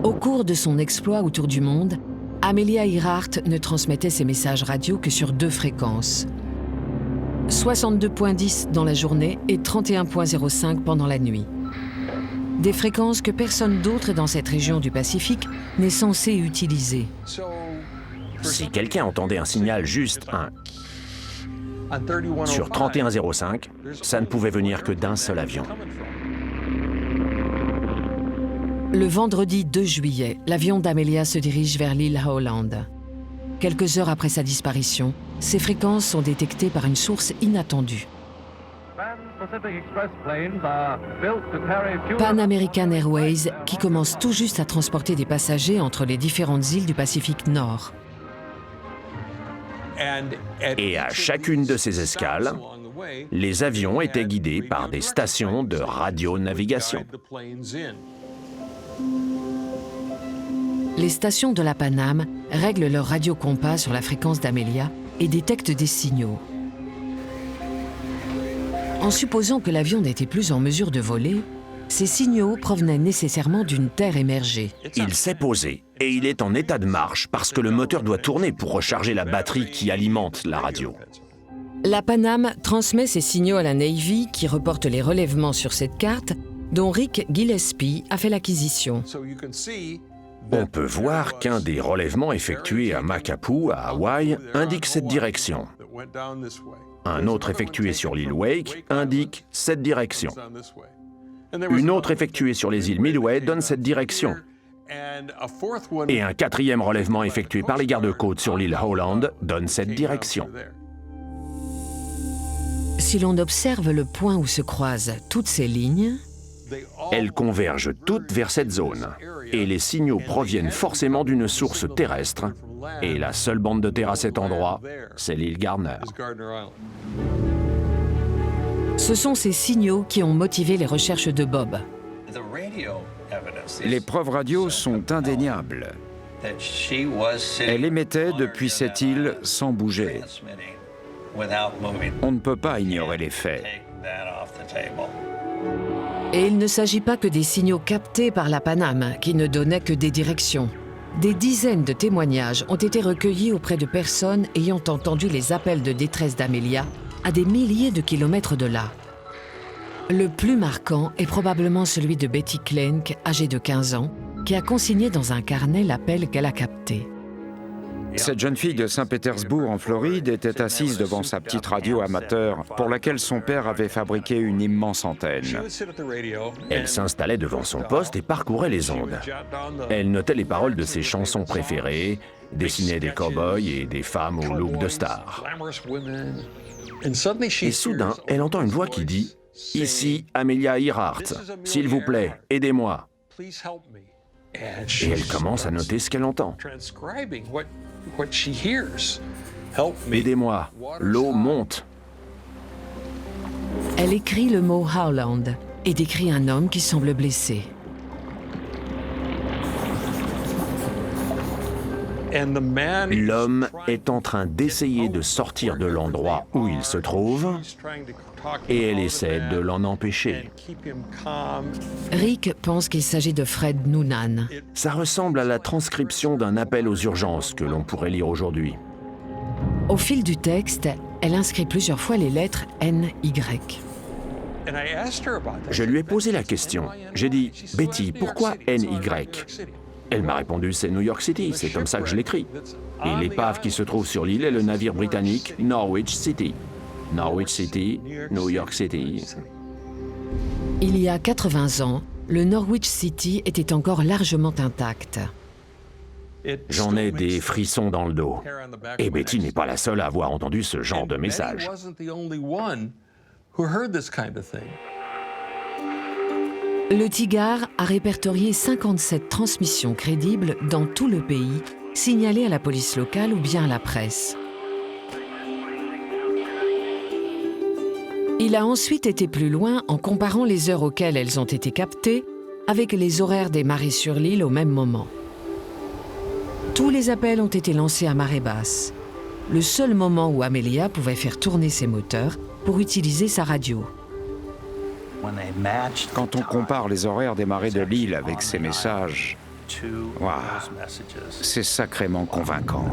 Au cours de son exploit autour du monde, Amelia Earhart ne transmettait ses messages radio que sur 2 fréquences. 62.10 dans la journée et 31.05 pendant la nuit. Des fréquences que personne d'autre dans cette région du Pacifique n'est censé utiliser. Si quelqu'un entendait un signal juste sur 3105, ça ne pouvait venir que d'un seul avion. Le vendredi 2 juillet, l'avion d'Amelia se dirige vers l'île Howland. Quelques heures après sa disparition, ces fréquences sont détectées par une source inattendue. Pan American Airways, qui commence tout juste à transporter des passagers entre les différentes îles du Pacifique Nord. Et à chacune de ces escales, les avions étaient guidés par des stations de radionavigation. Les stations de la Pan Am règlent leur radiocompas sur la fréquence d'Amelia et détectent des signaux. En supposant que l'avion n'était plus en mesure de voler, ces signaux provenaient nécessairement d'une terre émergée. Il s'est posé et il est en état de marche parce que le moteur doit tourner pour recharger la batterie qui alimente la radio. La Pan Am transmet ces signaux à la Navy qui reporte les relèvements sur cette carte dont Rick Gillespie a fait l'acquisition. On peut voir qu'un des relèvements effectués à Makapu, à Hawaï, indique cette direction. Un autre effectué sur l'île Wake indique cette direction. Une autre effectuée sur les îles Midway donne cette direction. Et un 4e relèvement effectué par les gardes-côtes sur l'île Howland donne cette direction. Si l'on observe le point où se croisent toutes ces lignes, elles convergent toutes vers cette zone. Et les signaux proviennent forcément d'une source terrestre. Et la seule bande de terre à cet endroit, c'est l'île Gardner. Ce sont ces signaux qui ont motivé les recherches de Bob. Les preuves radio sont indéniables. Elle émettait depuis cette île sans bouger. On ne peut pas ignorer les faits. Et il ne s'agit pas que des signaux captés par la Pan Am qui ne donnaient que des directions. Des dizaines de témoignages ont été recueillis auprès de personnes ayant entendu les appels de détresse d'Amelia à des milliers de kilomètres de là. Le plus marquant est probablement celui de Betty Klenk, âgée de 15 ans, qui a consigné dans un carnet l'appel qu'elle a capté. Cette jeune fille de Saint-Pétersbourg, en Floride, était assise devant sa petite radio amateur pour laquelle son père avait fabriqué une immense antenne. Elle s'installait devant son poste et parcourait les ondes. Elle notait les paroles de ses chansons préférées, dessinait des cow-boys et des femmes au look de star. Et soudain, elle entend une voix qui dit « Ici, Amelia Earhart, s'il vous plaît, aidez-moi ». Et elle commence à noter ce qu'elle entend. Aidez-moi, l'eau monte. Elle écrit le mot Howland et décrit un homme qui semble blessé. L'homme est en train d'essayer de sortir de l'endroit où il se trouve et elle essaie de l'en empêcher. Rick pense qu'il s'agit de Fred Noonan. Ça ressemble à la transcription d'un appel aux urgences que l'on pourrait lire aujourd'hui. Au fil du texte, elle inscrit plusieurs fois les lettres N-Y. Je lui ai posé la question. J'ai dit « Betty, pourquoi N-Y » Elle m'a répondu « C'est New York City, c'est comme ça que je l'écris. » Et l'épave qui se trouve sur l'île est le navire britannique Norwich City. Norwich City, New York City. Il y a 80 ans, le Norwich City était encore largement intact. J'en ai des frissons dans le dos. Et Betty n'est pas la seule à avoir entendu ce genre de message. Le Tigard a répertorié 57 transmissions crédibles dans tout le pays, signalées à la police locale ou bien à la presse. Il a ensuite été plus loin en comparant les heures auxquelles elles ont été captées avec les horaires des marées sur l'île au même moment. Tous les appels ont été lancés à marée basse, le seul moment où Amelia pouvait faire tourner ses moteurs pour utiliser sa radio. Quand on compare les horaires des marées de l'île avec ces messages, Waouh, c'est sacrément convaincant.